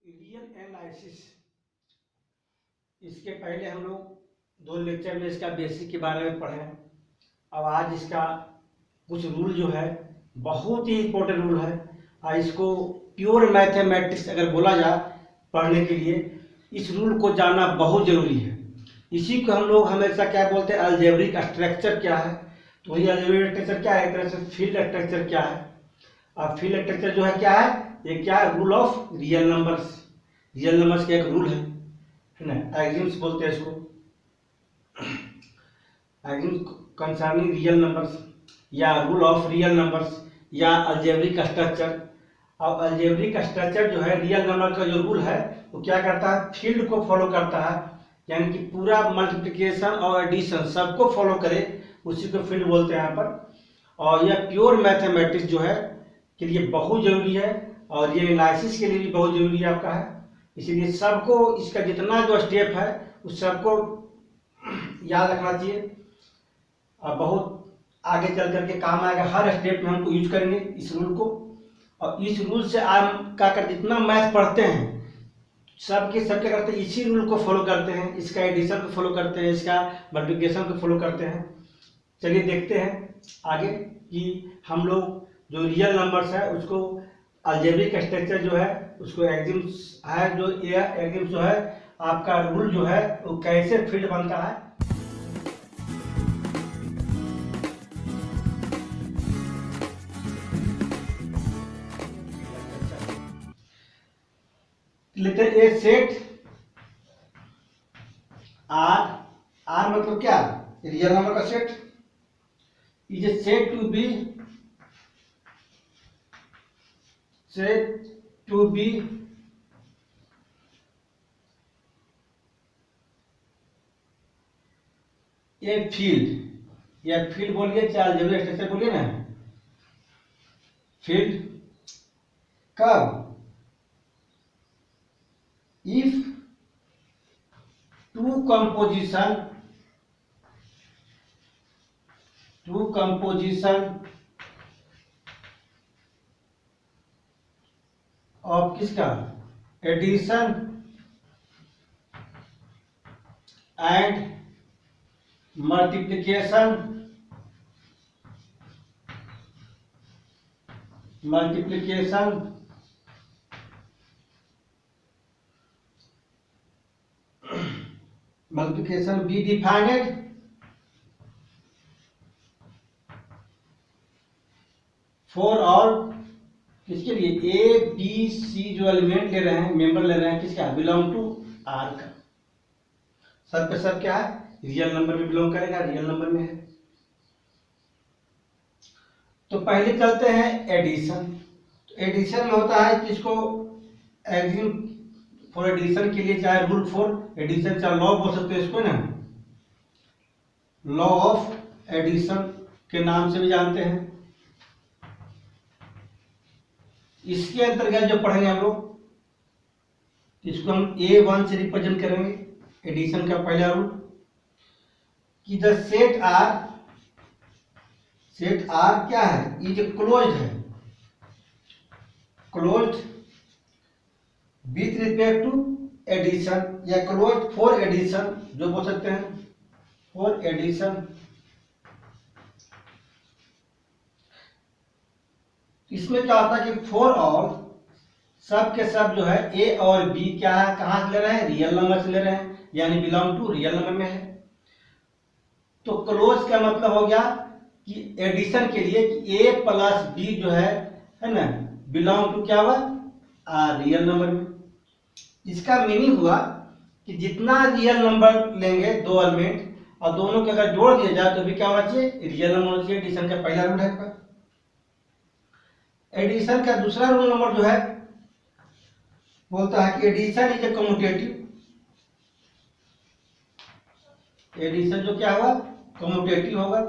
Real analysis. इसके पहले हम लोग 2 लेक्चर में इसका बेसिक के बारे में पढ़े। अब आज इसका कुछ रूल जो है बहुत ही इम्पोर्टेंट रूल है और इसको प्योर मैथमेटिक्स अगर बोला जाए पढ़ने के लिए इस रूल को जानना बहुत ज़रूरी है। इसी को हम लोग हमेशा क्या बोलते हैं, अलजेब्रिक स्ट्रक्चर क्या है। तो ये अलजेब्रिक स्ट्रक्चर क्या है, एक तरह से फील्ड स्ट्रक्चर क्या है। और फील्ड स्ट्रक्चर जो है क्या है, ये क्या है, rule of real numbers. Real numbers का एक रूल है ना, एक्सिम्स बोलते हैं इसको, एक्सिम्स कंसर्निंग रियल नंबर्स या रूल ऑफ रियल नंबर्स या अलजेब्रिक स्ट्रक्चर। और अलजेब्रिक स्ट्रक्चर जो है रियल नंबर का जो रूल है वो क्या करता है, फील्ड को फॉलो करता है, यानी कि पूरा मल्टीप्लिकेशन और एडिशन सबको फॉलो करे, उसी को फील्ड बोलते हैं यहाँ पर। और यह प्योर मैथमेटिक्स जो है के लिए बहुत जरूरी है और ये एनालिसिस के लिए भी बहुत जरूरी है आपका है। इसीलिए सबको इसका जितना जो स्टेप है उस सबको याद रखना चाहिए और बहुत आगे चल करके काम आएगा। हर स्टेप में हमको यूज करेंगे इस रूल को। और इस रूल से आप क्या करते, जितना मैथ पढ़ते हैं सबके क्या करते हैं, इसी रूल को फॉलो करते हैं, इसका एडिशन को फॉलो करते हैं, इसका मल्टीप्लिकेशन को फॉलो करते हैं। चलिए देखते हैं आगे कि हम लोग जो रियल नंबर्स है उसको अलजेब्रिक स्ट्रक्चर जो है उसको एक्सिम्स है, जो एक्सिम्स जो है आपका रूल जो है वो कैसे फील्ड बनता है। लेते हैं ए सेट आर। आर मतलब क्या, रियल नंबर का set is a set to be a field, या फील्ड बोलिए चाहे अलजेब्रिक स्ट्रक्चर बोलिए ना। फील्ड कब, इफ टू कंपोजिशन ऑफ किसका, addition and multiplication be defined for all, किसके लिए, ए बी सी जो एलिमेंट ले रहे हैं, मेंबर ले रहे हैं किसका, बिलोंग टू आर का। सब पे सब क्या है, रियल नंबर में बिलोंग करेगा, रियल नंबर में है। तो पहले चलते हैं एडिशन। तो एडिशन में होता है कि इसको एक्सिम फॉर एडिशन के लिए चाहे रूल फॉर एडिशन चाहे लॉ बोल सकते हैं इसको ना, लॉ ऑफ एडिशन के नाम से भी जानते हैं। इसके अंतर्गत जो पढ़ेंगे हम लोग इसको हम A1 से रिप्रेजेंट करेंगे। एडिशन का पहला रूल कि द सेट आर क्या है, इज क्लोज्ड है, closed with respect to addition या क्लोज्ड फॉर एडिशन जो बोल सकते हैं, फॉर एडिशन। इसमें क्या होता है कि फॉर ऑल सब के सब जो है ए और बी क्या है, कहां से ले रहे हैं, रियल नंबर से ले रहे हैं, यानी बिलोंग टू रियल नंबर में है। तो क्लोज का मतलब हो गया कि एडिशन के लिए कि ए प्लस बी जो है ना, बिलोंग टू क्या हुआ, रियल नंबर में। इसका मीनिंग हुआ कि जितना रियल नंबर लेंगे दो एलिमेंट और दोनों के अगर जोड़ दिया जाए तो भी क्या होना चाहिए, रियल नंबर होना चाहिए। एडिशन का पहला रूल है। एडिशन का दूसरा रूल नंबर जो है बोलता है कि addition is a commutative. Addition जो क्या होगा, कम्यूटेटिव होगा।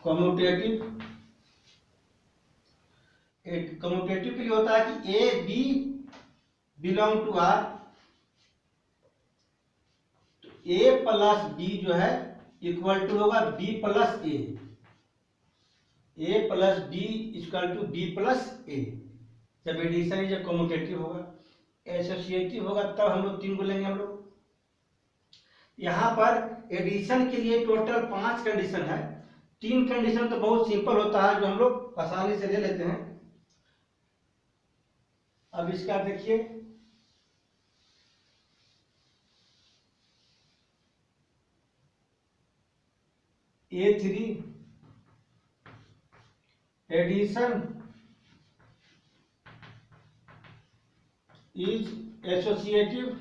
कम्यूटेटिव के लिए होता है कि A B belong to R, तो ए प्लस बी जो है इक्वल टू होगा B plus A, A plus B equal to B plus A. जब एडिशन जब कम्यूटेटिव होगा, एसोसिएटिव होगा तब हम लोग 3 को लेंगे हम लोग। यहाँ पर एडिशन के लिए टोटल 5 कंडीशन है। 3 कंडीशन तो बहुत सिंपल होता है जो हम लोग आसानी से ले लेते हैं। अब इसका देखिए, A3 एडिशन इज एसोसिएटिव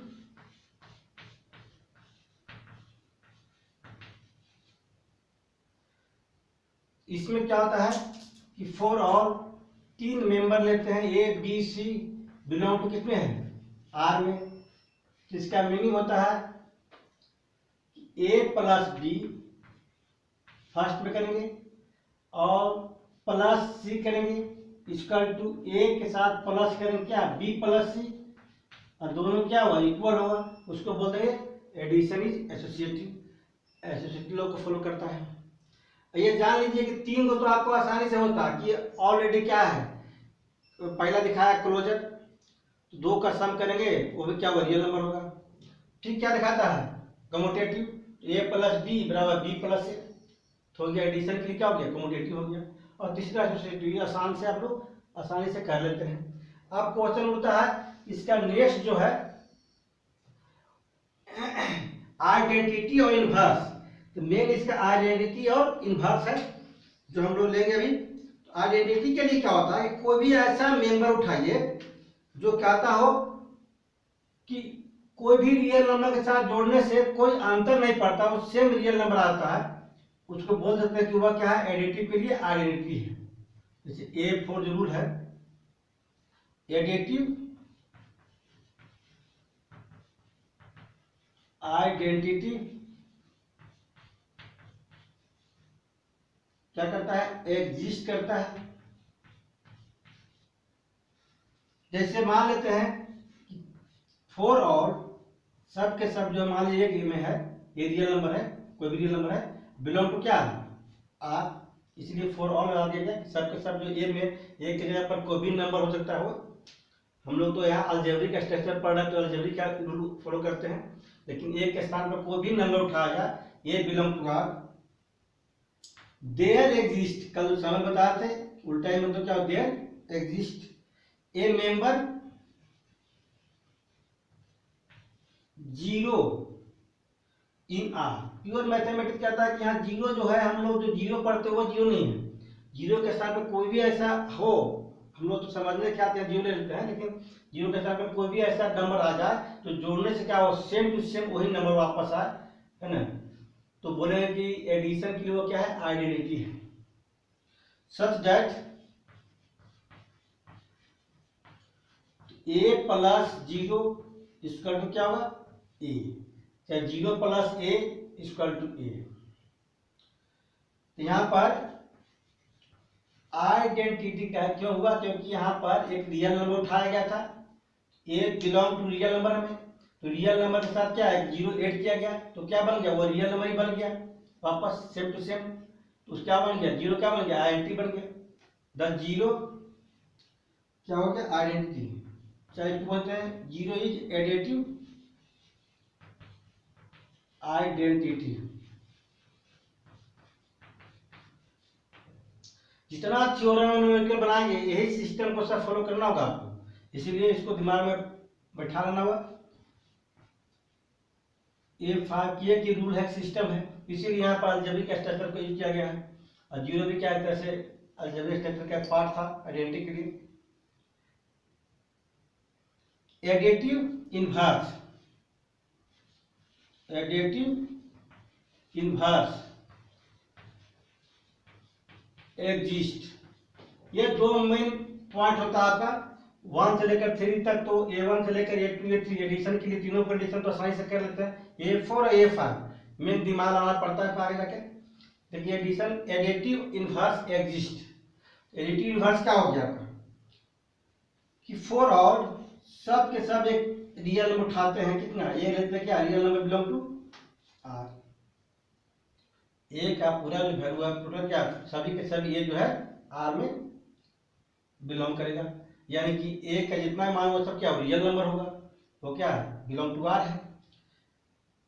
इसमें क्या होता है कि फॉर ऑल 3 मेंबर लेते हैं, a B C belong to कितने हैं, आर में। तो इसका मीनिंग होता है ए प्लस बी फर्स्ट में करेंगे और प्लस सी करेंगे, इक्वल टू ए के साथ प्लस करेंगे क्या, बी प्लस सी, और दोनों क्या हुआ, इक्वल होगा। उसको बोलते हैं एडिशन इज एसोसिएटिव। एसोसिएटिव लोग को फॉलो करता है। ये जान लीजिए कि 3 को तो आपको आसानी से होता है कि ऑलरेडी क्या है, पहला दिखाया क्लोजर, तो 2 का सम करेंगे वो भी क्या होगा, रियल नंबर होगा। ठीक, क्या दिखाता है कम्यूटेटिव, ए प्लस बी बराबर बी प्लस ए, तो हो गया एडिशन के लिए क्या हो गया, कम्यूटेटिव हो गया। और तीसरा एसोसिएटिव, आसान से आप लोग आसानी से कर लेते हैं। अब क्वेश्चन उठता है इसका नेक्स्ट जो है आइडेंटिटी और इनवर्स। तो मेन इसका आइडेंटिटी और इनवर्स है जो हम लोग लेंगे अभी। तो आइडेंटिटी के लिए क्या होता है, कोई भी ऐसा मेंबर उठाइए जो कहता हो कि कोई भी रियल नंबर के साथ जोड़ने से कोई अंतर नहीं पड़ता, वो सेम रियल नंबर आता है, उसको बोल सकते हैं कि वह क्या है, एडिटिव के लिए आइडेंटिटी है। जैसे A4 जो रूल है, एडिटिव आइडेंटिटी क्या करता है, एग्जिस्ट करता है। जैसे मान लेते हैं कि फॉर ऑल सब के सब जो मान लीजिए कि में है, ये रियल नंबर है, कोई भी रियल नंबर है, बिलोंग टू क्या है, आर, इसलिए फॉर ऑल लगा दिया गया। सब के सब जो ए में, एक की जगह पर कोई भी नंबर हो सकता है वो। हम लोग तो यहाँ अलजेब्रिक स्ट्रक्चर पढ़ रहे हैं तो अलजेब्रिक का रूल फॉलो करते हैं, लेकिन एक के स्थान पर कोई भी नंबर उठाया जाए, A belong to R, there exist, कल समय बताए थे उल्टा ही मतलब क्या हो, there exist A member 0 in R. Pure mathematics कहता है कि यहाँ 0 जो है, हम लोग जो 0 पढ़ते हैं वो 0 नहीं है। 0 के साथ में कोई भी ऐसा हो, हम लोग तो समझने क्या आते हैं 0 ले लेते हैं, लेकिन 0 के साथ में कोई भी ऐसा नंबर आ जाए तो जोड़ने से क्या हो, सेम टू सेम वही नंबर वापस आए, है ना। तो बोले कि एडिशन के लिए वो क्या है, आइडेंटिटी है। Such that A plus 0 equal to क्या होगा, ए, चाहे 0 plus a equal to a. यहां पर आइडेंटिटी का क्यों हुआ, क्योंकि यहाँ पर एक रियल नंबर उठाया गया था, ए बिलोंग टू रियल नंबर में, तो रियल नंबर के साथ क्या है 0 ऐड किया गया, तो क्या बन गया, वो रियल नंबर ही बन गया वापस सेम टू सेम। तो क्या बन गया, 0 क्या बन गया, आइडेंटिटी बन गया। द 0 क्या हो गया, आइडेंटिटी, चाहे बोलते हैं 0 इज एडिटिव आइडेंटिटी। जितना थ्योरम न्यूमेरिकल बनाएंगे यही सिस्टम को सब फॉलो करना होगा आपको, इसीलिए इसको दिमाग में बैठा लेना होगा। ये 5 की रूल है, सिस्टम है, इसीलिए यहाँ पर अलजेब्रिक स्ट्रक्चर को यूज किया गया है। और 0 भी क्या एक तरह से अलजेब्रिक स्ट्रक्चर का पार्ट था आइडेंटिटी के लिए। Additive inverse, additive inverse exist, ये 2 मेन पॉइंट होता है आपका 1 से लेकर 3 तक। तो A1 से लेकर A2 A3 एडिशन के लिए तीनों कंडीशन तो आसानी से कर लेते हैं। A4 और A5 मेन दिमाग लगाना पड़ता है आगे जाके। देखिए addition, additive inverse exist. Additive inverse क्या हो गया आपका कि फॉर ऑल सब के सब एक रियल नंबर उठाते हैं, कितना, ये लेते हैं क्या, real number belong to R. A का पूरा जो वैल्यू है टोटल क्या, सभी के सभी ये जो है आर में बिलोंग करेगा। यानी कि ए का जितना मान वो सब क्या रियल नंबर होगा, वो क्या है बिलोंग टू आर है,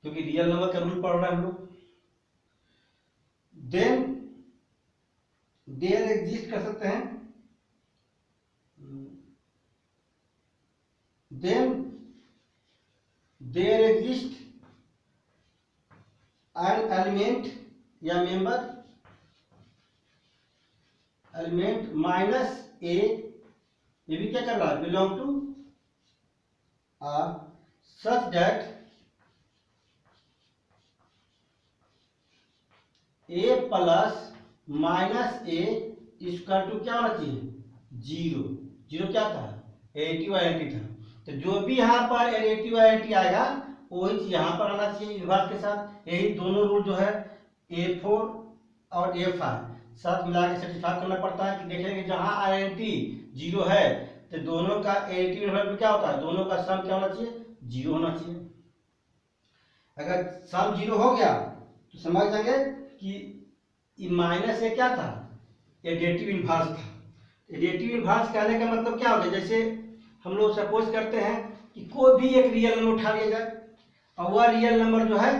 क्योंकि रियल नंबर का रूल पढ़ रहे हैं हम लोग। देन देयर एग्जिस्ट कर सकते हैं, then there exist an element या मेंबर एलिमेंट माइनस ए, ये भी क्या कर रहा है belong to R, such that A plus minus A इसका टू क्या होना चाहिए जीरो। जीरो क्या था एडिटिव आइडेंटिटी था, तो जो भी यहाँ पर एडिटिव आइडेंटिटी आएगा वही चीज यहाँ पर आना चाहिए इन्वर्स के साथ। यही दोनों रूल जो है A4 और A5 साथ मिला के सेटिस्फाई करना पड़ता है कि देखेंगे जहाँ आइडेंटिटी जीरो है तो दोनों का एडिटिव इन्वर्स में क्या होता है, दोनों का सम क्या होना चाहिए जीरो होना चाहिए। अगर सम जीरो हो गया तो समझ जाएंगे कि माइनस ए क्या था एडिटिव इन्वर्स था। एडिटिव इन्वर्स कहने का मतलब क्या होगा, जैसे हम लोग सपोज करते हैं कि कोई भी एक रियल नंबर उठा लिया जाए और वह रियल नंबर जो है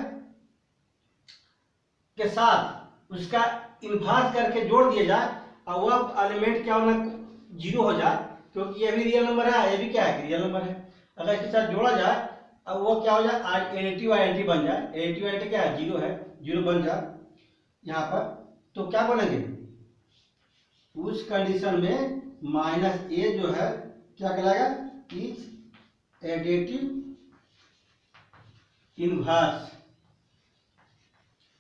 के साथ उसका इन्वर्स करके जोड़ दिया जाए और वह एलिमेंट क्या होना जीरो हो जाए, क्योंकि ये भी रियल नंबर है, ये भी क्या है रियल नंबर है। अगर इसके साथ जोड़ा जाए और वो क्या हो जाए एडिटिव आइडेंटिटी बन जाए, एडिटिव आइडेंटिटी क्या है जीरो है, जीरो बन जाए यहाँ पर, तो क्या बोलेंगे उस कंडीशन में माइनस ए जो है क्या कहलाएगा is additive inverse,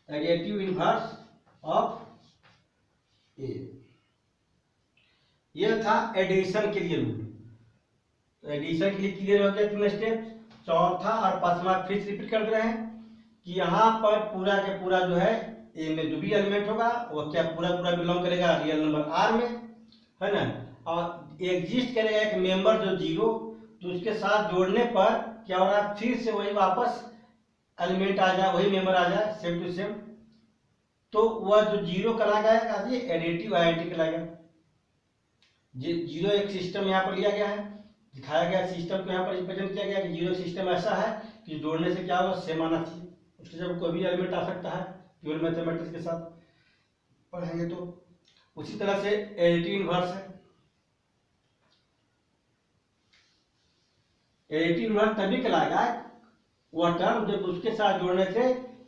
additive inverse of A. यह था एडिशन के लिए रूल। तो एडिशन के लिए क्लियर हो गया तीन स्टेप। चौथा और पांचवा फिर से रिपीट कर दे रहे हैं कि यहाँ पर पूरा के पूरा जो है ए में जो भी एलिमेंट होगा वो क्या पूरा पूरा बिलोंग करेगा रियल नंबर आर में, है ना, और एग्जिस्ट करेगा एक मेंबर जो जीरो, तो उसके साथ जोड़ने पर क्या हो रहा है फिर से वही वापस एलिमेंट आ जाए, वही मेंबर आ जाए सेम टू सेम, तो वह जो जीरो कहलाएगा ये एडिटिव आइडेंटिटी कहलाएगा। जीरो एक सिस्टम यहाँ पर लिया गया है, दिखाया गया सिस्टम को यहाँ पर रिप्रेजेंट किया गया कि जीरो सिस्टम ऐसा है कि जोड़ने से क्या होगा सेम आना चाहिए, उसके जब कोई भी एलिमेंट आ सकता है प्योर मैथमेटिक्स के साथ पढ़ेंगे तो। उसी तरह से एडिटिव इन्वर्स है, एडिटिव इन्वर्स तभी कहलाएगा वह टर्म जब उसके साथ जोड़ने से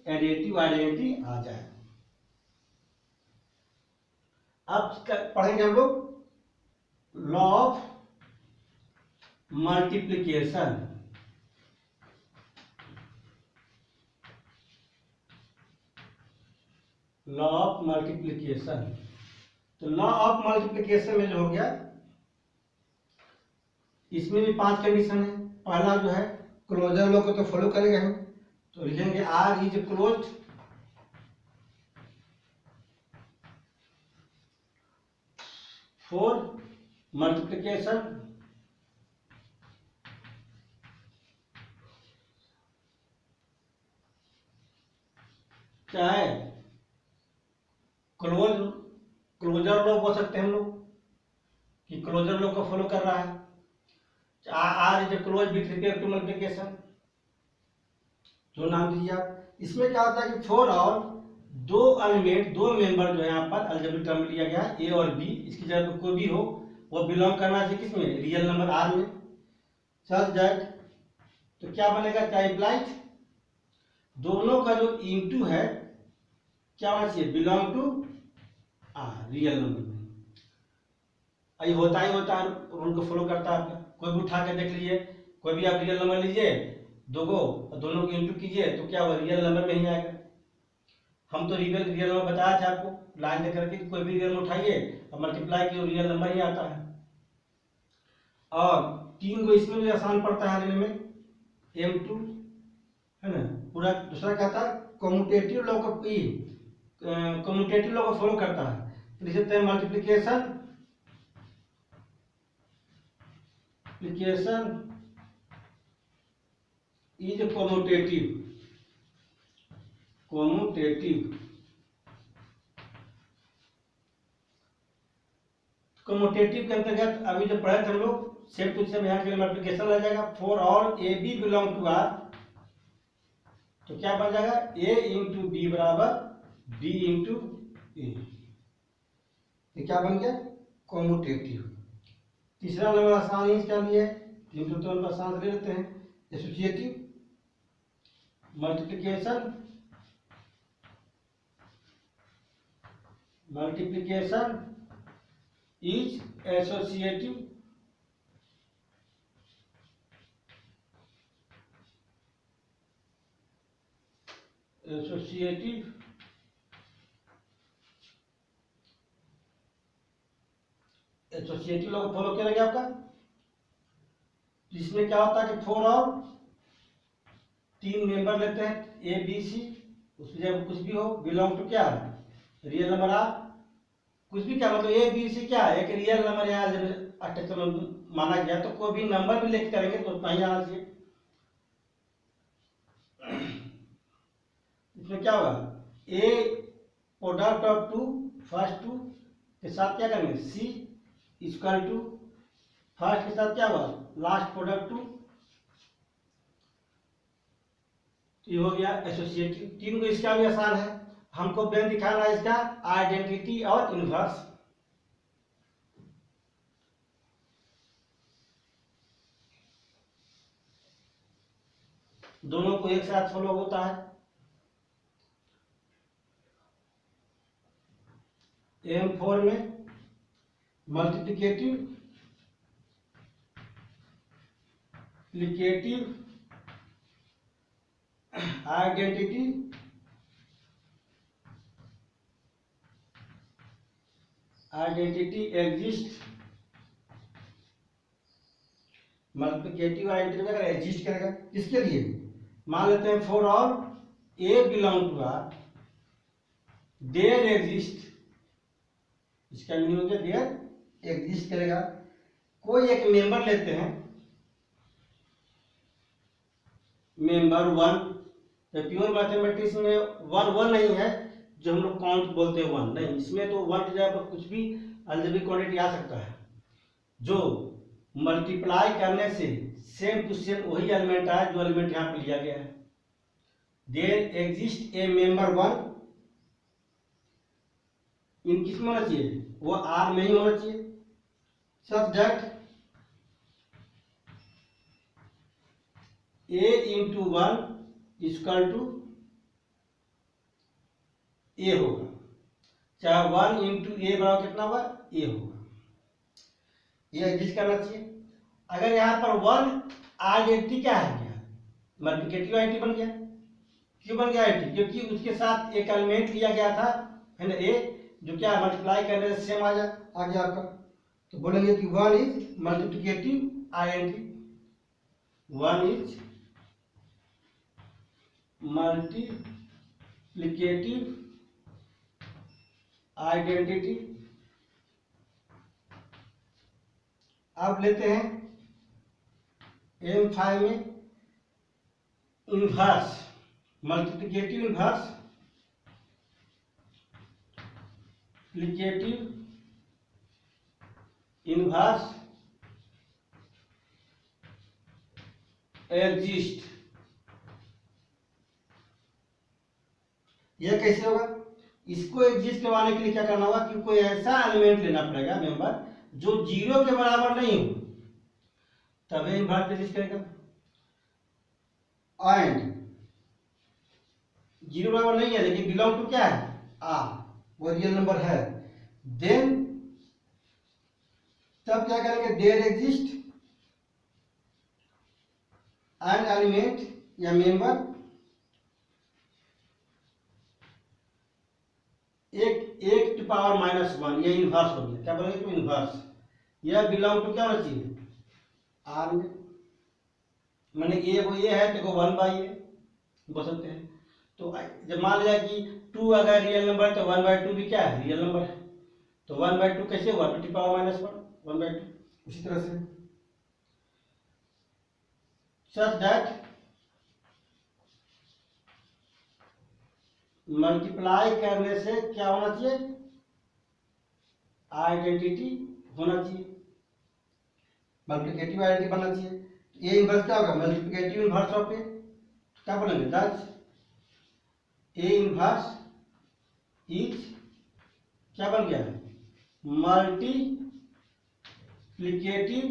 एडिटिव आइडेंटिटी आ जाए। अब पढ़ेंगे हम लोग law of multiplication. Law of multiplication, तो लॉ ऑफ मल्टीप्लिकेशन में जो हो गया इसमें भी 5 कंडीशन है। पहला जो है क्लोजर लॉ को तो फॉलो करेंगे हम, तो लिखेंगे R is closed for multiplication चाहे क्लोजर लॉ बोल सकते हैं हम लोग कि क्लोजर लॉ को फॉलो कर रहा है, R is close with respect to multiplication, जो नाम दीजिए आप। इसमें क्या होता है कि फॉर और दो एलिमेंट दो मेंबर जो है यहाँ पर अलजेब्रिक टर्म लिया गया है ए और बी, इसकी जगह पर कोई भी हो वो बिलोंग करना चाहिए किसमें रियल नंबर आर में, सच दैट, तो क्या बनेगा क्या इम्प्लाइज दोनों का जो इनटू है क्या होना चाहिए belong to R real number में। ये होता ही होता है, रूल को फॉलो करता है। कोई भी उठा के देख लीजिए, कोई भी आप रियल नंबर लीजिए दो को और दोनों को इंटू कीजिए तो क्या होगा रियल नंबर में ही आएगा। हम तो रियल नंबर बताया था आपको लाइन दे करके, कोई भी रियल नंबर उठाइए और मल्टीप्लाई कीजिए रियल नंबर ही आता है। और 3 को इसमें भी आसान पड़ता है आने में M2, है ना। पूरा दूसरा क्या था कम्यूटेटिव लॉ को कम्यूटेटिव लॉ को फॉलो करता है, तो लिख सकते हैं मल्टीप्लिकेशन इज कम्यूटेटिव, कम्यूटेटिव के अंतर्गत अभी जो पढ़े थे हम लोग, सेम टू सेम यहाँ के मल्टीप्लिकेशन लग जाएगा। For all a B belong to R, तो क्या बन जाएगा, ए इंटू बी बराबर बी इंटू ए। ये क्या बन गया, कम्यूटेटिव। तीसरा नंबर आसान ही क्या लिया है, 3 तो आसान ले लेते हैं। एसोसिएटिव, मल्टीप्लिकेशन इज एसोसिएटिव लोग फॉलो किया गया आपका, जिसमें क्या होता है कि 4 और 3 मेंबर लेते हैं ए बी सी, उसमें जब कुछ भी हो बिलोंग टू क्या है, रियल नंबर आ, कुछ भी क्या मतलब ए बी सी क्या है, एक रियल नंबर यहाँ जब अटैचमेंट माना गया तो कोई भी नंबर भी लेके करेंगे तो उतना ही आना चाहिए। इसमें क्या होगा, ए प्रोडक्ट ऑफ 2 फर्स्ट 2 के साथ क्या करेंगे, सी इक्वल टू फर्स्ट के साथ क्या होगा, लास्ट प्रोडक्ट 2। ये हो गया एसोसिएटिव। 3 को इसका भी आसान है, हमको बेन दिखाना है इसका आइडेंटिटी और इनवर्स। दोनों को एक साथ फॉलो होता है। M4 में multiplicative, identity, exist. Multiplicative identity अगर एग्जिस्ट करेगा किसके लिए, मान लेते हैं for all a belong to R there exist, इसका मीनिंग हो गया देयर एग्जिस्ट करेगा। कोई एक मेंबर लेते हैं, मेंबर 1, तो प्योर मैथमेटिक्स में 1 नहीं है जो हम लोग काउंट बोलते हैं 1 नहीं, इसमें तो 1 की जगह पर कुछ भी अलजेब्रिक क्वांटिटी आ सकता है। जो मल्टीप्लाई करने से सेम टू सेम वही एलिमेंट आया जो एलिमेंट यहाँ पे लिया गया है। देयर एग्जिस्ट ए मेंबर 1, इन किस में होना चाहिए, वो आर में ही होना चाहिए। Subject A into 1 equal to A होगा, चाहे 1 इंटू ए बराबर कितना होगा, ए होगा। ये एग्जिस्ट करना चाहिए। अगर यहाँ पर 1 आइडेंटिटी क्या है, क्या मल्टीप्लिकेटिव आइडेंटिटी बन गया। क्यों बन गया आइडेंटिटी, क्योंकि उसके साथ एक एलिमेंट लिया गया था है ना, ए, जो क्या मल्टीप्लाई करने से सेम आ गया आपका। तो बोलेंगे कि 1 is multiplicative identity, 1 is multiplicative identity. अब लेते हैं M5 में inverse, multiplicative inverse, inverse exist. यह कैसे होगा, इसको एग्जिस्ट करवाने के लिए क्या करना होगा कि कोई ऐसा एलिमेंट लेना पड़ेगा मेंबर जो 0 के बराबर नहीं हो, तभी इनवर्स एग्जिस्ट करेगा। एंड 0 बराबर नहीं है लेकिन बिलोंग टू क्या है, आर, वो रियल नंबर है, देन तब क्या करेंगे, देयर एग्जिस्ट एन एलिमेंट या मेंबर एक टू पावर -1, ये इनवर्स हो गया। क्या बोलेंगे, तो इनवर्स, यह बिलोंग टू क्या होना चाहिए, आर में, मैंने ए वो ये है तो 1/a बोल सकते हैं। तो जब मान लिया कि 2 अगर रियल नंबर तो 1/2 भी क्या है, रियल नंबर है, तो 1/2 कैसे हुआ, 2 टू पावर -1, 1/2। उसी तरह से such that मल्टीप्लाई करने से क्या होना चाहिए, आइडेंटिटी होना चाहिए, मल्टीप्लिकेटिव आइडेंटिटी बनना चाहिए। ए इनवर्स क्या होगा, मल्टीप्लिकेटिव इनवर्स ऑफ ए, क्या बोलेंगे, दस ए इनवर्स इज क्या बन गया, मल्टीप्लिकेटिव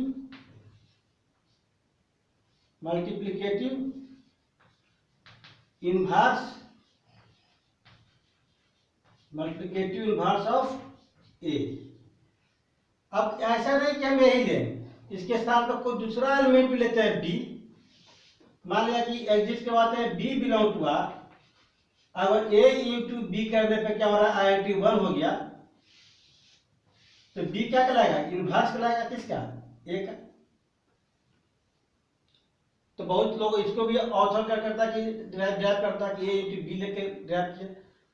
इनवर्स ऑफ ए। अब ऐसा नहीं कि हम यही लें, इसके साथ में कोई दूसरा एलिमेंट भी लेते हैं बी। मान लिया कि एग्जिस्ट करवाते हैं बी बिलोंग टू आर, अगर ए इंटू बी करने पे क्या हो रहा है, आईडेंटिटी 1 हो गया, तो बी क्या कहलाएगा, इनवर्स कहलाएगा किसका, ए का। तो बहुत लोग इसको भी ऑथर क्या करता है कि ड्राइव करता है कि ए इंटू बी लेके ड्राइव किया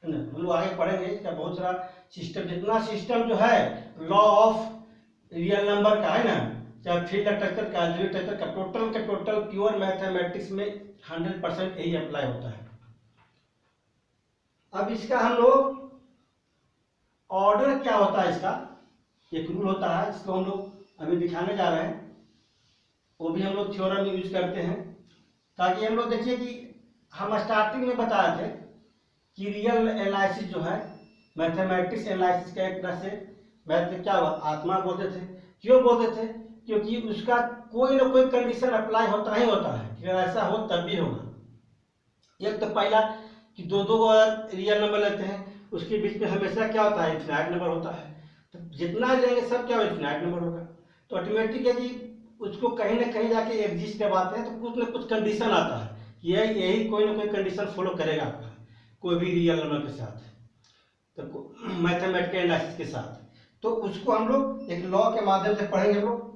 है ना। हम लोग आगे पढ़ेंगे इसका बहुत सारा सिस्टम, जितना सिस्टम जो है लॉ ऑफ रियल नंबर का है ना, चाहे फील्ड स्ट्रक्चर का, अलजेब्रिक स्ट्रक्चर का टोटल प्योर मैथमेटिक्स में 100% यही अप्लाई होता है। अब इसका हम लोग ऑर्डर क्या होता है, इसका एक रूल होता है, इसको हम लोग अभी दिखाने जा रहे हैं, वो भी हम लोग थ्योरम में यूज करते हैं, ताकि हम लोग देखिए कि हम स्टार्टिंग में बताए थे कि रियल एनालिसिस जो है मैथमेटिक्स एनालिसिस का एक तरह से मैथ क्या हुआ, आत्मा बोलते थे। क्यों बोलते थे, क्योंकि उसका कोई ना कोई कंडीशन अप्लाई होता ही होता है, अगर ऐसा हो तब भी होगा। एक तो पहला कि दो रियल नंबर लेते हैं, उसके बीच में हमेशा क्या होता है, इन्फिनाइट नंबर होता है, तो जितना लेंगे सब क्या इन्फिनाइट नंबर होगा, तो ऑटोमेटिक है कि उसको कहीं ना कहीं जाके एग्जिस्ट करवाते हैं, तो कुछ ना कुछ कंडीशन आता है, यही कोई ना कोई कंडीशन फॉलो करेगा आपका कोई भी रियल नंबर के साथ, तो मैथमेटिकल एनालिसिस के साथ। तो उसको हम लोग एक लॉ के माध्यम से पढ़ेंगे हम लोग।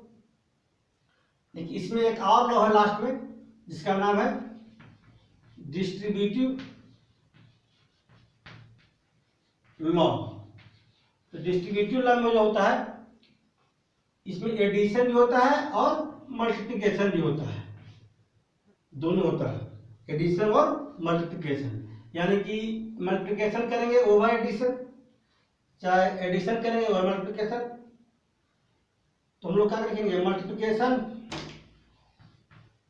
लेकिन इसमें एक और लॉ है लास्ट में, जिसका नाम है डिस्ट्रीब्यूटिव लॉ। तो डिस्ट्रीब्यूटिव लॉ में जो होता है, इसमें एडिशन भी होता है और मल्टीप्लिकेशन भी होता है, दोनों होता है, एडिशन और मल्टीप्लिकेशन। यानी कि मल्टीप्लिकेशन करेंगे ओवर एडिशन, चाहे एडिशन करेंगे ओवर मल्टीप्लिकेशन। तो हम लोग क्या लिखेंगे,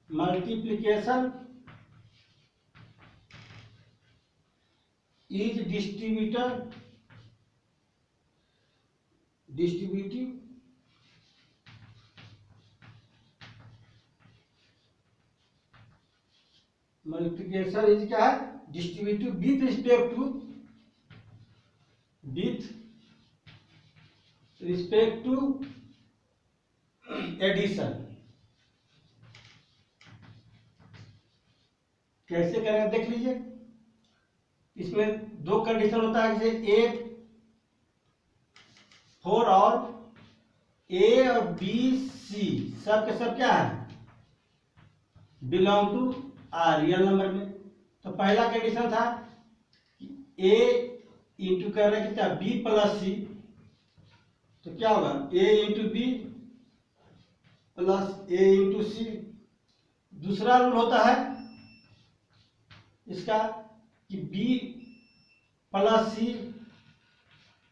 multiplication is distributive multiplication is क्या है, distributive with respect to addition. कैसे करेंगे देख लीजिए, इसमें दो कंडीशन होता है, जैसे ए 4 और ए और बी सी सब के सब क्या है, belong to R real number में। तो पहला कंडीशन था कि ए इंटू कर रहे हैं क्या, बी प्लस सी, तो क्या होगा ए इंटू बी प्लस ए इंटू सी। दूसरा रूल होता है इसका कि बी प्लस सी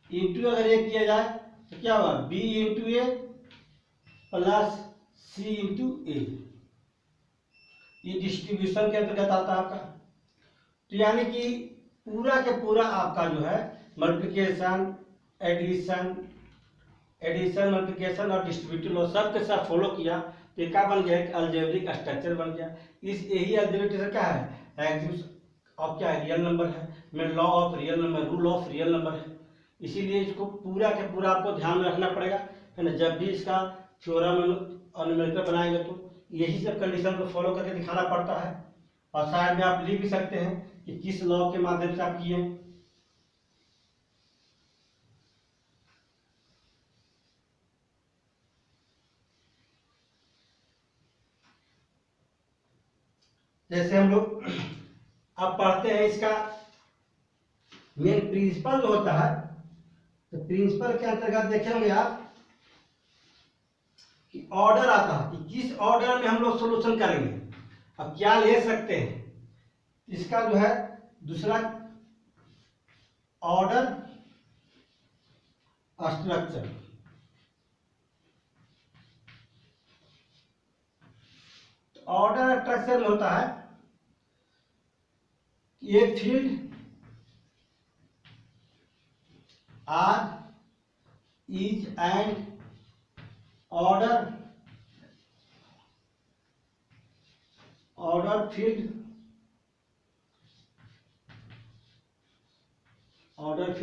इंटू अगर ए किया जाए तो क्या होगा, B into A plus C into a. ये डिस्ट्रीब्यूशन के अंतर्गत आता है आपका। तो यानी कि पूरा के पूरा आपका जो है मल्टीप्लिकेशन, एडिशन मल्टीप्लिकेशन और डिस्ट्रीब्यूटिव लॉ सब के साथ फॉलो किया, तो क्या बन गया, एक अलजेब्रिक स्ट्रक्चर बन गया। इस यही अलजेब्रिक स्ट्रक्चर क्या है, एग्जिस्ट ऑफ क्या है, रियल नंबर है, में law of real number, rule of real number है। इसीलिए इसको पूरा के पूरा आपको ध्यान में रखना पड़ेगा, है ना। जब भी इसका थ्योरम और न्यूमेरिकल बनाएंगे तो यही सब कंडीशन को फॉलो करके दिखाना पड़ता है। और शायद में आप लिख भी सकते हैं कि किस लॉ के माध्यम से आप किए। जैसे हम लोग अब पढ़ते हैं इसका मेन प्रिंसिपल जो होता है, तो प्रिंसिपल के अंतर्गत देखेंगे आप कि ऑर्डर आता है कि किस ऑर्डर में हम लोग सॉल्यूशन करेंगे, अब क्या ले सकते हैं। इसका जो है दूसरा ऑर्डर स्ट्रक्चर, ऑर्डर स्ट्रक्चर में होता है एक field R is and order field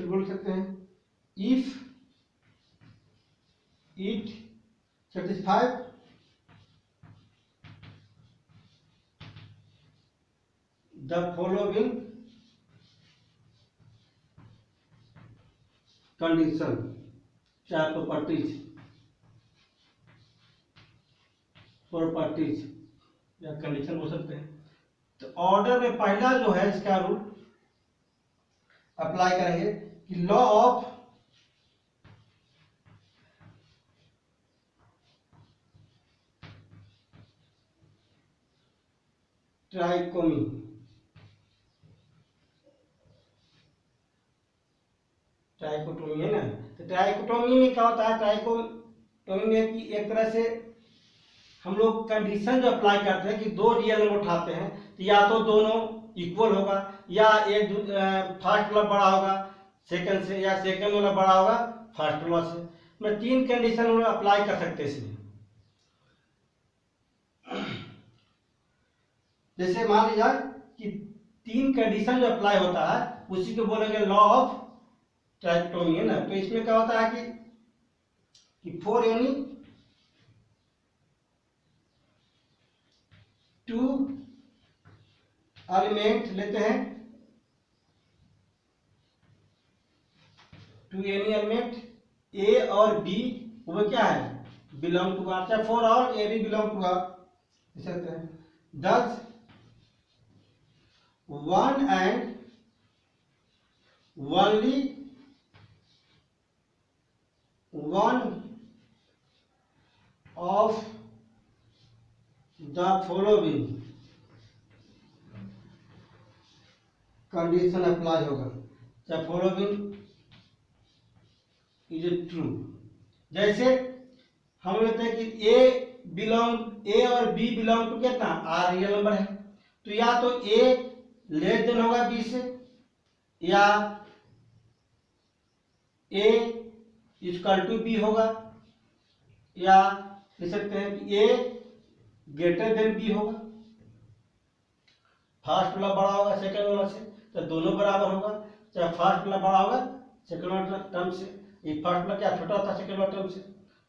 बोल सकते हैं if it satisfy the following condition, चाहे प्रॉपर्टीज या कंडीशन बोल सकते हैं। तो ऑर्डर में पहला जो है इसका रूल अप्लाई करेंगे कि लॉ ऑफ ट्राइकोमी, ट्राइकोटोमी है ना। तो ट्राइकोटोमी में क्या होता है, ट्राइकोटोमी में कि एक तरह से हम लोग कंडीशन जो अप्लाई करते हैं कि दो रियल नंबर उठाते हैं तो या तो दोनों इक्वल होगा या एक फर्स्ट वाला बड़ा होगा सेकंड से, या सेकंड वाला बड़ा होगा फर्स्ट वाला से। मैं तीन कंडीशन हम लोग अप्लाई कर सकते हैं इसमें। जैसे मान लीजिए कि तीन कंडीशन जो अप्लाई होता है उसी को बोलेंगे लॉ ऑफ ट्राइकोटोमी है ना। तो इसमें क्या होता है कि फॉर एनी टू एलिमेंट लेते हैं, टू एनी एलिमेंट ए और बी वो क्या है बिलोंग टू आर, चाहे for all a B belong to R सकते हैं। दस one and only one of the following condition apply होगा, चाहे फॉलोइंग इज ट्रू। जैसे हम लेते हैं कि ए और बी बिलोंग टू कितना आर रियल नंबर है, तो या तो ए लेस देन होगा बी से, या ए इक्वल टू बी होगा, या लिख सकते हैं कि ए ग्रेटर देन बी होगा। फर्स्ट वाला बड़ा होगा सेकंड वाला से तो दोनों बराबर होगा, चाहे फर्स्ट वाला बड़ा होगा सेकंड वाला टर्म से, ये फर्स्ट वाला क्या छोटा होता है सेकंड वाला टर्म से,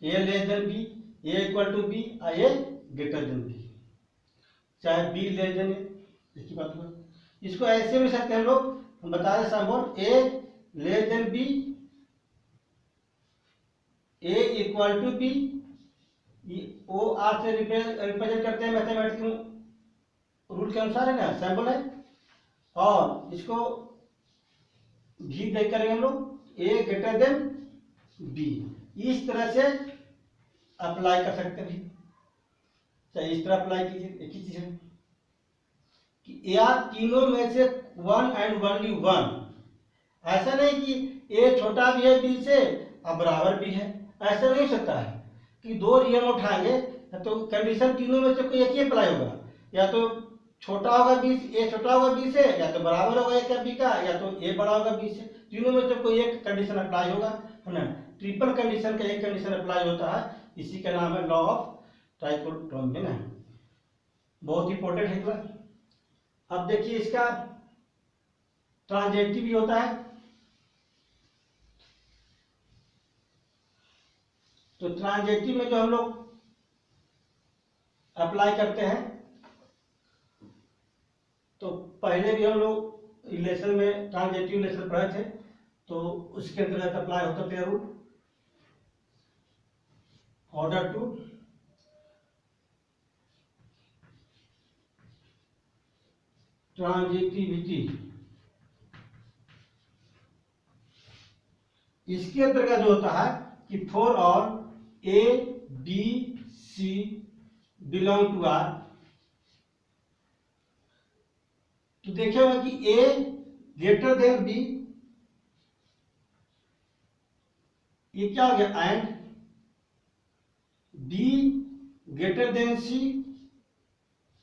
A less than B, A equal to B और ए ग्रेटर देन बी, चाहे बी लेस देन ए, इसकी बात हुआ। इसको ऐसे भी सकते हैं लोग, हम बता रहे sample a less than B, A equal to b, O R से रिप्रेजेंट करते हैं मैथमेटिकल रूल के अनुसार है ना, सैंपल है। और इसको भी देख करेंगे हम लोग ए ग्रेटर देन बी, इस तरह से अप्लाई कर सकते हैं। चाहे इस तरह अप्लाई कीजिए, एक ही चीज है कि यार तीनों में से वन एंड ओनली वन, ऐसा नहीं कि ए छोटा भी है बी से और बराबर भी है, ऐसा नहीं हो सकता है कि दो रियल उठाएंगे तो कंडीशन तीनों में से कोई एक ही अप्लाई होगा, या तो छोटा होगा बी, ए छोटा होगा बी से, या तो बराबर होगा ए का बी का, या तो ए बड़ा होगा बी से, तीनों में से कोई एक कंडीशन अप्लाई होगा, है ना। ट्रिपल कंडीशन का एक कंडीशन अप्लाई होता है, इसी का नाम है लॉ ऑफ ट्राइकोटोमी, है ना। बहुत इंपॉर्टेंट है। अब देखिए इसका ट्रांजेक्टिव भी होता है। तो ट्रांजेक्टिव में जो हम लोग अप्लाई करते हैं, तो पहले भी हम लोग रिलेशन में ट्रांजेक्टिव रिलेशन पढ़े थे, तो उसके अंतर्गत अप्लाई होता है रूल ऑर्डर टू ट्रांजिटिविटी। इसके अंतर्गत जो होता है कि for all a B C belong to R, तो देखे होगा कि ए ग्रेटर देन बी, ये क्या हो गया and B greater than C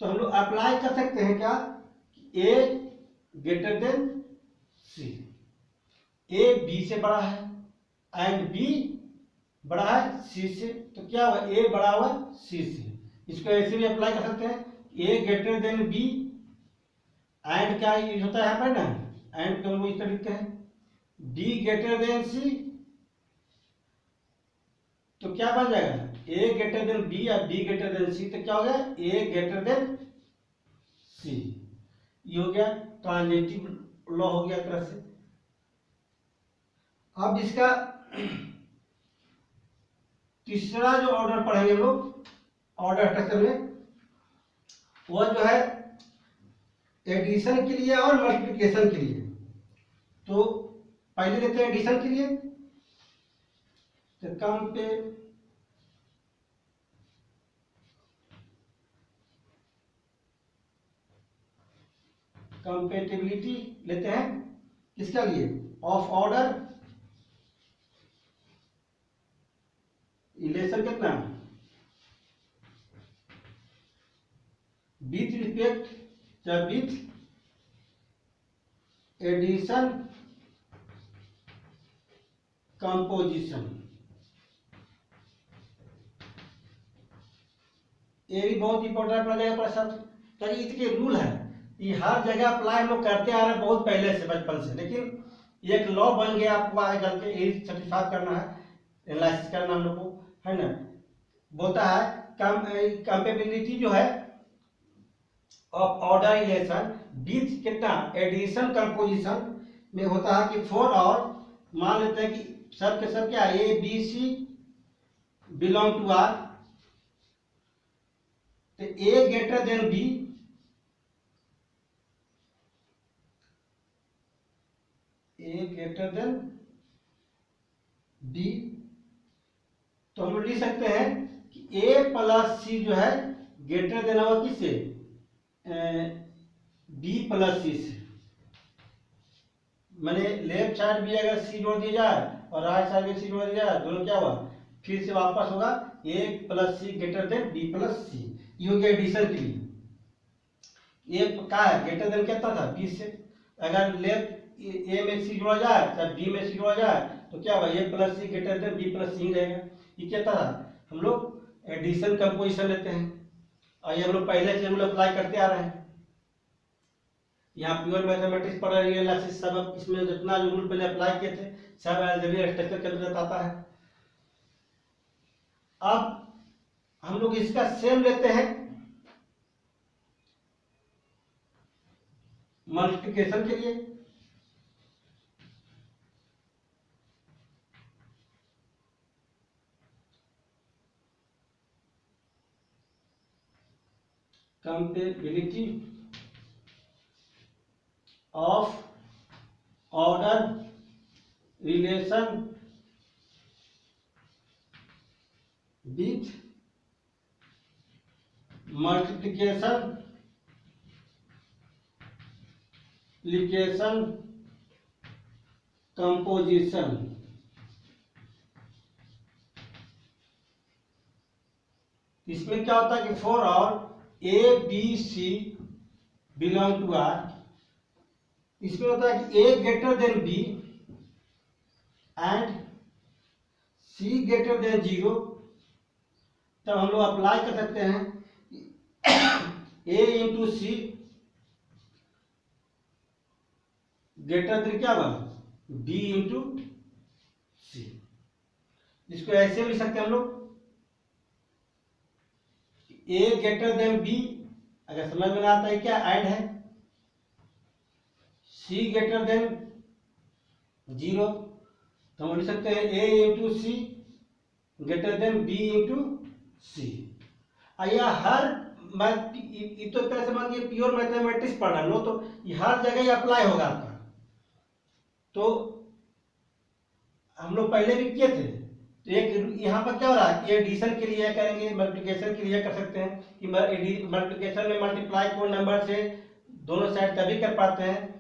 तो हम लोग अप्लाई कर सकते हैं क्या, A greater than C, A B से बड़ा है एंड बी बड़ा है सी से, तो क्या हुआ, ए बड़ा हुआ सी से। इसको ऐसे भी अप्लाई कर सकते हैं, ए ग्रेटर देन बी एंड क्या यूज होता है यहाँ पर ना, एंड को हम लोग इस तरह लिखते हैं, बी ग्रेटर देन सी, तो क्या बन जाएगा, ए ग्रेटर देन बी या बी ग्रेटर देन सी, तो क्या हो गया, ए ग्रेटर देन सी। ये हो गया ट्रांजिटिव लॉ हो गया तरह से। अब इसका तीसरा जो ऑर्डर पढ़ेंगे हम लोग ऑर्डर स्ट्रक्चर में, वो जो है एडिशन के लिए और मल्टीप्लिकेशन के लिए। तो पहले लेते हैं एडिशन के लिए, तो कंपेटिबिलिटी लेते हैं किसके लिए, ऑफ ऑर्डर रिलेशन कितना, विथ रिस्पेक्ट या विथ एडिशन कंपोजिशन। ये भी बहुत इंपॉर्टेंट पड़ जाएगा प्रश्न। इसके रूल है, ये हर जगह अप्लाई हम लोग करते आ रहे हैं बहुत पहले से, बचपन से, लेकिन एक लॉ बन गया, आपको आगे चल के यही सर्टिफाई करना है, एनालिसिस करना हम लोग को, है ना। बोलता है कंपेबिलिटी जो है ऑफ ऑर्डर रिलेशन विथ कितना एडिशन कंपोजिशन में होता है कि फॉर और मान लेते हैं कि सब के सब क्या, a B C belong to R, तो a greater than B, a greater than b, तो हम लिख सकते हैं कि ए प्लस सी जो है ग्रेटर देन होगा किससे, बी प्लस सी से। मैंने लेफ्ट साइड भी अगर सी जोड़ दिया जाए और राइट साइड में सी जोड़ दिया जाए, दोनों क्या हुआ, फिर से वापस होगा ए प्लस सी ग्रेटर देन बी प्लस सी। ये हो गया एडिशन के लिए। ए क्या है, ग्रेटर देन कितना था, बी से, अगर लेफ्ट ए में सी जोड़ा जाए या बी में सी जोड़ा जाए तो क्या होगा, ए प्लस सी ग्रेटर देन बी प्लस सी रहेगा। ये क्या था, हम लोग एडिशन कंपोजिशन लेते हैं, और ये हम लोग पहले से रूल अप्लाई करते आ रहे हैं। यहाँ प्योर मैथमेटिक्स पढ़ रही है, सब इसमें जितना जो रूल पहले अप्लाई किए थे सब अलजेब्रिक स्ट्रक्चर के अंतर्गत आता है। अब हम लोग इसका सेम लेते हैं मल्टीप्लिकेशन के लिए। Compatibility of order relation with multiplication लिकेशन कंपोजिशन। इसमें क्या होता है कि फॉर और A B C belong to R, इसमें होता है कि A greater than B and C greater than 0, तब हम लोग अप्लाई कर सकते हैं A into C greater than क्या बना, बी इंटू सी। इसको ऐसे भी लिख सकते हैं हम लोग, ए ग्रेटर देन बी, अगर समझ में ना आता है क्या एंड है, सी ग्रेटर देन 0, तो हम लिख सकते हैं A into C greater than B into सी। या हर ये तो तरह से मान लीजिए प्योर मैथमेटिक्स पढ़ना लो, तो ये हर जगह ही अप्लाई होगा आपका। तो हम लोग पहले भी किए थे, तो एक यहाँ पर क्या हो रहा है, एडिशन के लिए करेंगे, मल्टीप्लिकेशन के लिए कर सकते हैं कि मल्टीप्लिकेशन में मल्टीप्लाई को नंबर से दोनों साइड तभी कर पाते हैं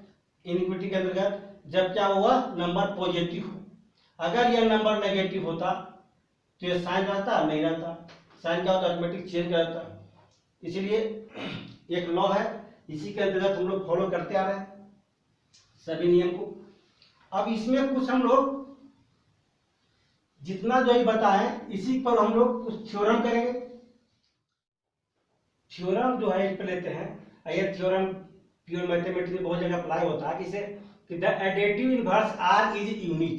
इनइक्विटी के अंतर्गत जब क्या हुआ, नंबर पॉजिटिव हो। अगर यह नंबर नेगेटिव होता तो ये साइन रहता नहीं रहता, साइन क्या होता ऑटोमेटिक चेंज रहता। इसलिए एक लॉ है, इसी के अंतर्गत हम लोग फॉलो करते आ रहे हैं सभी नियम को। अब इसमें कुछ हम लोग जितना जो ही बताएं इसी पर हम लोग कुछ थ्योरम करेंगे। थ्योरम जो है इस पर लेते हैं। ये थ्योरम प्योर मैथमेटिक्स में बहुत जगह अप्लाई होता है। किसे कि the additive inverse R is unique.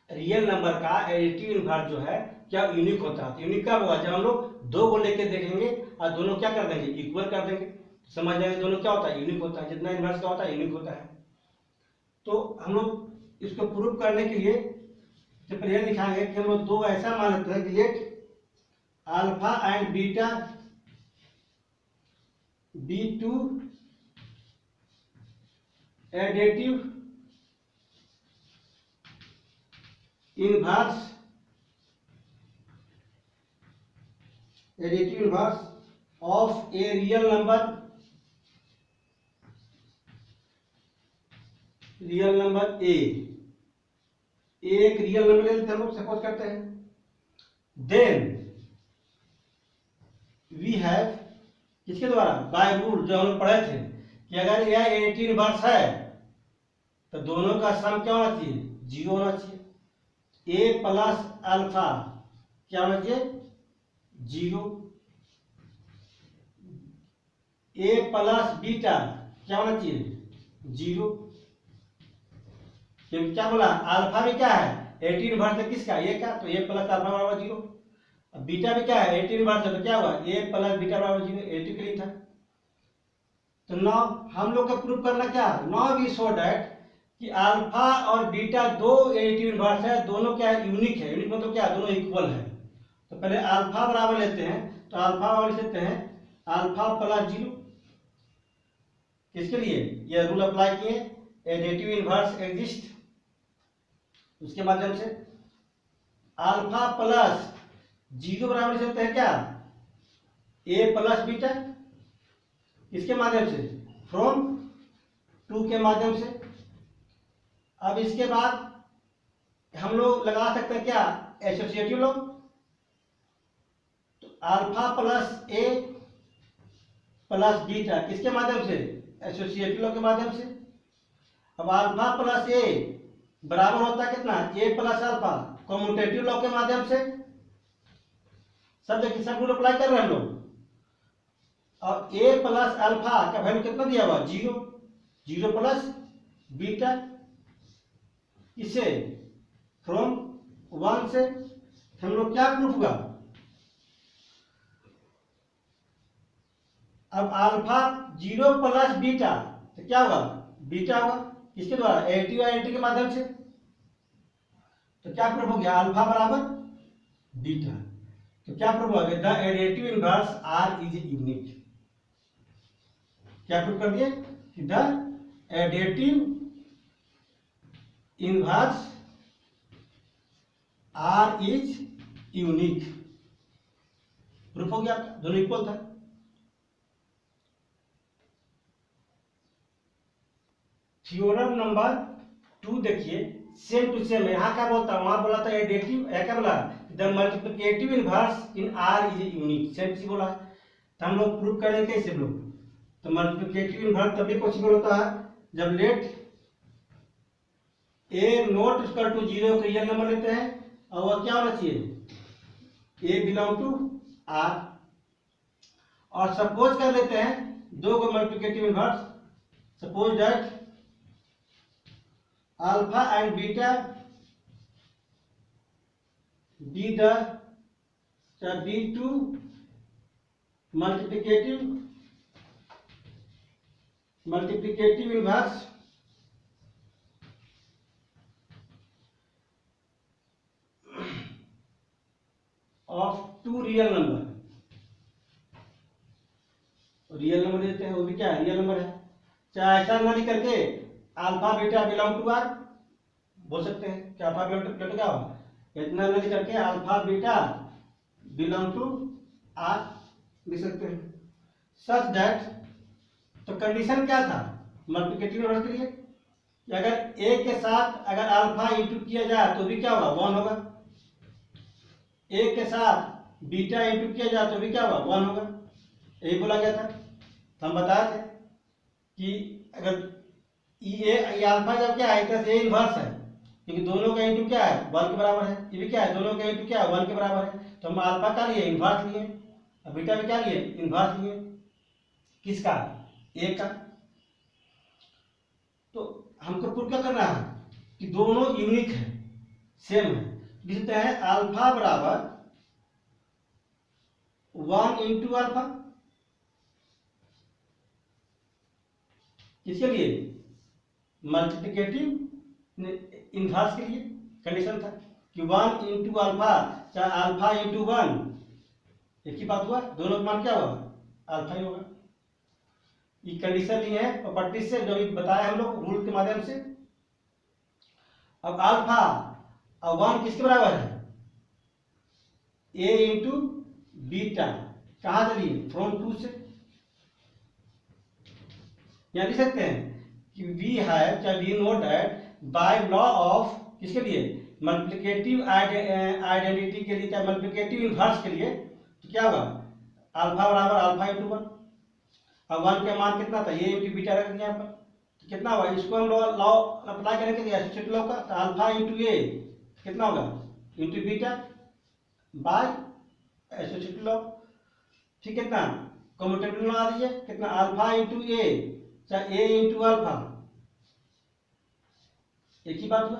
Real number का एडिटिव इनवर्स जो है क्या यूनिक होता है। यूनिक कब होगा, जब हम लोग दो को लेके देखेंगे और दोनों क्या कर देंगे, इक्वल कर देंगे, समझ जाएंगे दोनों क्या होता है, यूनिक होता है। जितना इनवर्स का होता है यूनिक होता है। तो हम लोग इसको प्रूव करने के लिए तो पहले दिखाएंगे कि हम लोग दो ऐसा मान लेते हैं कि let alpha and beta be two additive inverse of a real number a. एक रियल नंबर ले लेते हैं हम लोग, सपोज करते हैं। देन वी हैव, किसके द्वारा, बाय रूल जो हम लोग पढ़े थे कि अगर यह एडिटिव इनवर्स है तो दोनों का सम क्या होना चाहिए, 0 होना चाहिए। ए प्लस अल्फा क्या होना चाहिए, 0। ए प्लस बीटा क्या होना चाहिए, 0। क्योंकि क्या बोला, अल्फा भी क्या है, एडिटिव इनवर्स है किसका, ए का, तो ए प्लस अल्फा बराबर 0। अब बीटा भी क्या है, एडिटिव इनवर्स है, तो क्या हुआ, ए प्लस बीटा बराबर 0, एडिटिव के लिए था। तो नाउ हम लोग का प्रूफ करना क्या, नाउ वी शो दैट कि अल्फा और बीटा दो एडिटिव इनवर्स है, दोनों क्या है, यूनिक है। यूनिक मतलब क्या, दोनों इक्वल है। तो पहले अल्फा बराबर लेते हैं, तो अल्फा बराबर लेते हैं अल्फा प्लस 0। किसके लिए, ये रूल अप्लाई किए, एडिटिव इनवर्स एग्जिस्ट, उसके माध्यम से अल्फा प्लस 0 बराबर लेते हैं क्या, ए प्लस बीटा, इसके माध्यम से फ्रॉम 2 के माध्यम से। अब इसके बाद हम लोग लगा सकते हैं क्या, एसोसिएटिव लॉ। तो अल्फा प्लस ए प्लस बीटा किसके माध्यम से, एसोसिएटिव लॉ के माध्यम से। अब अल्फा प्लस ए बराबर होता है कितना, ए प्लस अल्फा, कम्यूटेटिव लॉ के माध्यम से। सब देखिए, सब रूल अप्लाई कर रहे हैं हम लोग। और ए प्लस अल्फा का वैल्यू कितना दिया हुआ, 0। 0 प्लस बीटा, इसे फ्रॉम 1 से हम लोग क्या प्रूफ हुआ। अब अल्फा 0 प्लस बीटा तो क्या होगा, बीटा होगा, किसके द्वारा, एडिटिव आइडेंटिटी के माध्यम से। तो क्या प्रूफ हो गया, अल्फा बराबर बीटा। तो क्या प्रूफ हो गया, the additive inverse R is unique. क्या प्रूफ कर दिए कि the additive inverse R is unique. Proof हो गया, दोनों इक्वल था। थ्योरम नंबर 2 देखिए, सेम टू सेम। यहाँ क्या बोलता है, वहां बोला था एडिटिव, क्या बोला, the multiplicative inverse in are is unique, same चीज बोला है। तो हम लोग प्रूफ करेंगे कैसे लोग, तो मल्टीप्लिकेटिव इनवर्स तभी पॉसिबल होता है जब let a not equal to 0 का रियल नंबर लेते हैं, और वह क्या होना चाहिए, ए बिलोंग टू आर। और सपोज कर लेते हैं दो को multiplicative inverse, suppose that alpha and beta be the be two multiplicative inverse of 2 real number. Real number देते हैं, वो भी क्या है, रियल नंबर है। चाहे ऐसा ना लिख करके alpha beta belong to R बोल सकते हैं कि अल्फा बिलोंग टू क्या होगा, इतना ना लिख करके alpha beta belong to R लिख सकते हैं। सच दैट, तो कंडीशन क्या था मल्टीप्लिकेटिव इनवर्स के लिए कि अगर ए के साथ अगर अल्फा इंटू किया जाए तो भी क्या होगा, 1 होगा। ए के साथ बीटा इंटू किया जाए तो भी क्या होगा, 1 होगा। यही बोला गया था। तो हम बताए थे कि अगर ये अल्फा जब क्या है, इधर से ए इनवर्स है, क्योंकि दोनों का इंटू क्या है 1 के बराबर है, ये भी क्या है दोनों का इंटू क्या है 1 के बराबर है। तो हम अल्फा का लिए इनवर्स लिए और बीटा में क्या लिए इनवर्स लिए, किसका ए का। तो हमको प्रूव क्या करना है कि दोनों यूनिक है, सेम है। लिखते हैं अल्फा बराबर 1 इंटू अल्फा, किसके लिए मल्टीप्लिकेटिव इनवर्स के लिए कंडीशन था कि 1 इंटू अल्फा चाहे अल्फा इंटू 1 एक ही बात हुआ, दोनों का मान क्या हुआ अल्फा ही होगा। ये कंडीशन ली है प्रॉपर्टी से जो भी बताया हम लोग रूल के माध्यम से। अब अल्फा और 1 किसके बराबर है ए इंटू बीटा, कहाँ से लिए फ्रॉम 2 से। यहाँ लिख सकते हैं कि वी है चाहे we know that by law of किसके लिए मल्टीप्लिकेटिव आइडेंटिटी के लिए चाहे मल्टीप्लिकेटिव इनवर्स के लिए, तो क्या होगा अल्फा बराबर अल्फा इंटू 1। अब 1 का मान कितना था ये इंटू बीटा रख दिया यहाँ पर, तो कितना होगा इसको हम लोग लॉ अप्लाई करने के लिए एसोसिएट लॉ का, तो अल्फा इंटू ए कितना होगा into beta by associate law. ठीक है, कितना कम्यूटेटिव लॉ आ दीजिए, कितना अल्फा इंटू ए चाहे ए इंटू अल्फा एक ही बात हुआ,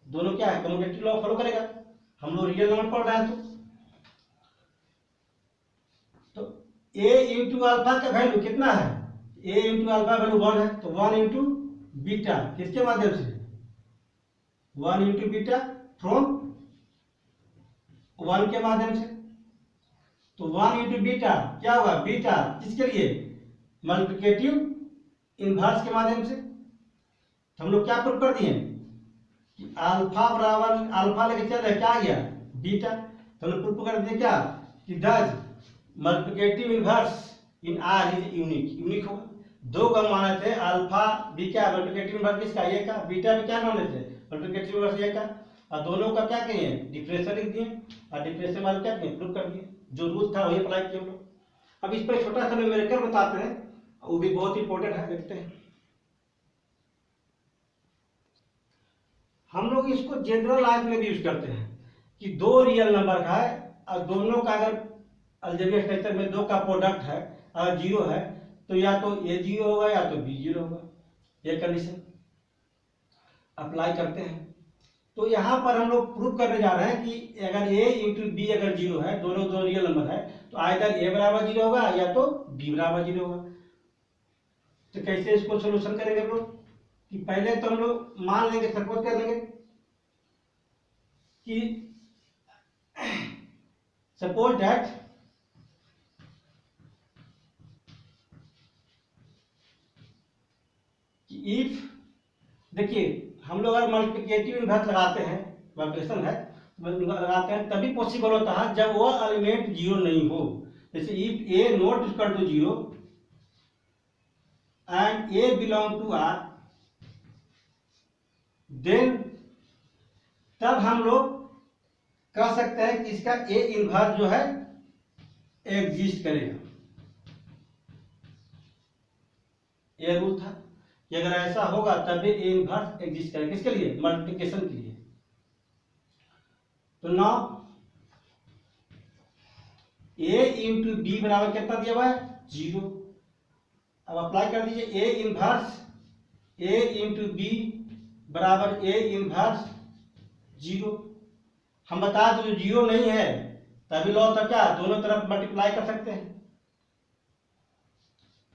दोनों क्या है कम्यूटेटिव लॉ फॉलो करेगा। हम लोग रियल नंबर पढ़ रहे हैं तो ए इंटू अल्फा का वैल्यू कितना है ए इंटू अल्फा वैल्यू 1 है, तो 1 इंटू बीटा किसके माध्यम से 1 इंटू बीटा फ्रॉम 1 के माध्यम से। तो 1 इंटू बीटा क्या होगा बीटा किसके लिए मल्टीप्लिकेटिव इनवर्स के माध्यम से। तो हम लोग क्या प्रूव कर दिए कि अल्फा बराबर अल्फा लेके चल रहे क्या आ गया बीटा। तो हम लोग प्रूव कर दिए क्या कि दस multiplicative inverse in are is unique, unique होगा। दो का माने थे अल्फा बी क्या मल्टीप्लिकेटिव इनवर्स किसका ए का, बीटा भी क्या माने थे मल्टीप्लिकेटिव इनवर्स ए का, और दोनों का क्या किए डिफरेंशियल लिख दिए और डिफरेंशियल वाले क्या किए प्रूव कर दिए, जो रूल था वही अप्लाई किए हम लोग। अब इस पर छोटा सा न्यूमेरिकल बताते हैं, वो भी बहुत इंपॉर्टेंट है, देखते हैं। हम लोग इसको जनरल लाइफ में भी यूज करते हैं कि दो रियल नंबर का है और दोनों का अगर अलजेब्रिक स्ट्रक्चर में दो का प्रोडक्ट है अगर जीरो है तो या तो ए जीरो होगा या तो बी जीरो होगा, ये कंडीशन अप्लाई करते हैं। तो यहाँ पर हम लोग प्रूव करने जा रहे हैं कि अगर ए इंटू बी अगर जीरो है, दोनों दो रियल नंबर है, तो आइदर ए बराबर जीरो होगा या तो बी बराबर जीरो होगा। तो कैसे इसको सोल्यूशन करेंगे हम लोग कि पहले तो हम लोग मान लेंगे सपोज कर लेंगे कि सपोज दैट इफ देखिए हम लोग अगर मल्टीप्लिकेटिव इनवर्स लगाते हैं मल्टीप्लिकेशन है लगाते हैं तभी पॉसिबल होता है जब वो एलिमेंट जीरो नहीं हो। जैसे if a not equal to zero and a belong to R, then तब हम लोग कह सकते हैं कि इसका ए इनवर्स जो है एग्जिस्ट करेगा। ये रूल था कि अगर ऐसा होगा तभी ए इनवर्स एग्जिस्ट करेगा, किसके लिए मल्टीप्लिकेशन के लिए। तो नाउ ए इंटू बी बराबर कितना दिया हुआ है जीरो। अब अप्लाई कर दीजिए a inverse a into b बराबर ए इनवर्स जीरो। हम बता दो जीरो नहीं है तभी लॉ था क्या दोनों तरफ मल्टीप्लाई कर सकते हैं।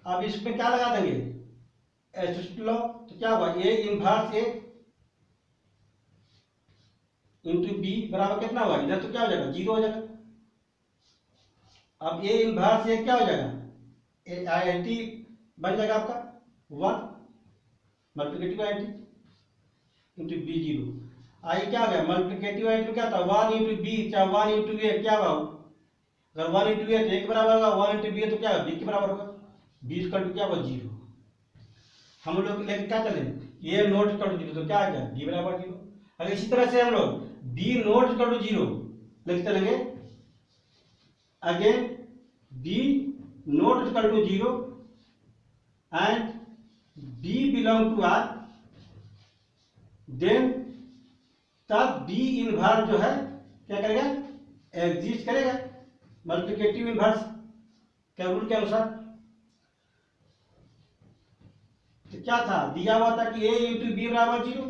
अब इसमें क्या लगा देंगे एसोसिएट लॉ, तो क्या होगा a inverse a into b बराबर कितना होगा इधर तो क्या हो जाएगा जीरो हो जाएगा। अब ए इनवर्स ए क्या हो जाएगा आईएनटी बन जाएगा आपका 1 multiplicative INT into B zero. I क्या हो गया मल्टीप्लिकेटिव आईएनटी क्या था 1 इंटू बी चाहे 1 इंटू ए क्या होगा अगर 1 इंटू ए तो ए के बराबर होगा 1 इंटू बी तो क्या होगा बी के बराबर होगा, बी इक्वल टू क्या होगा जीरो। हम लोग लेके क्या चले ये नोट इक्वल टू जीरो तो क्या आ गया बी बराबर जीरो। अगर इसी तरह से हम लोग b not equal to zero लेके चलेंगे again b not equal to 0 and B belong to R, then तब B इनवर्स जो है क्या करेगा, एग्जिस्ट करेगा मल्टीप्लिकेटिव इनवर्स के रूल के अनुसार। तो क्या था, दिया हुआ था कि A इंटू बी बराबर 0,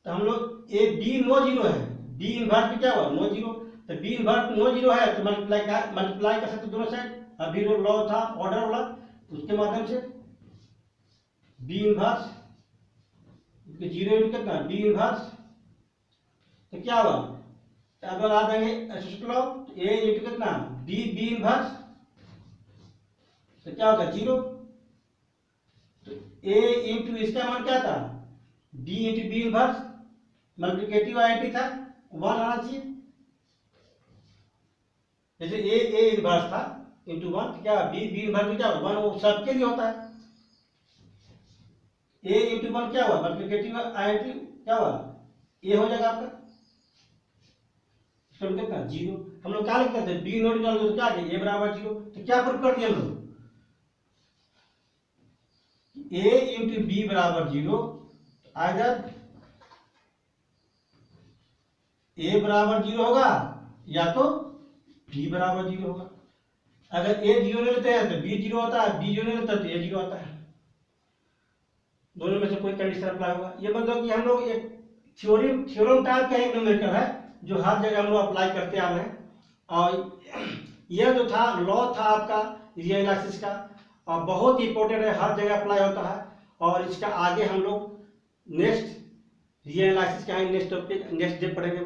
तो हम लोग ए बी नो 0 है, बी इनवर्स भी क्या हुआ नो 0, तो बी इनवर्स नो 0 है तो मल्टीप्लाई कर सकते दोनों साइड। अभी जो लॉ था ऑर्डर वाला उसके माध्यम से बी इनवर्स 0 इंटू कितना बी इनवर्स, तो क्या हुआ, अगर आ जाएंगे एसोसिएट लॉ तो ए इंटू कितना बी इनवर्स, तो क्या होगा 0, तो ए इंटू इसका मान क्या था b into b inverse, multiplicative identity था 1 आना चाहिए, जैसे ए इनवर्स था इंटू 1, तो क्या बी इनवर्स क्या होगा 1, वो सबके लिए होता है। ए इंटू 1 क्या हुआ मल्टीप्लिकेटिव आइडेंटिटी क्या हुआ ए हो जाएगा आपका, कितना 0। हम लोग क्या लिखते थे बी नोट डाल दो तो क्या ए बराबर 0, तो क्या प्रूफ कर दिया हम लोग ए इंटू बी बराबर 0, आइदर ए बराबर 0 होगा या तो बी बराबर 0 होगा। अगर ए 0 ले लेते हैं तो बी 0 होता है, बी 0 ले लेते हैं तो ए 0 होता है, दोनों में से कोई कंडीशन अप्लाई होगा। ये मतलब कि हम लोग एक थ्योरम टाइप का एक न्यूमेरिकल है जो हर जगह हम लोग अप्लाई करते आ रहे हैं। और यह जो था लॉ था आपका रियल एनालिसिस का, और बहुत इंपॉर्टेंट है, हर जगह अप्लाई होता है। और इसका आगे हम लोग नेक्स्ट रियल एनालिसिस का नेक्स्ट डे पढ़ेंगे।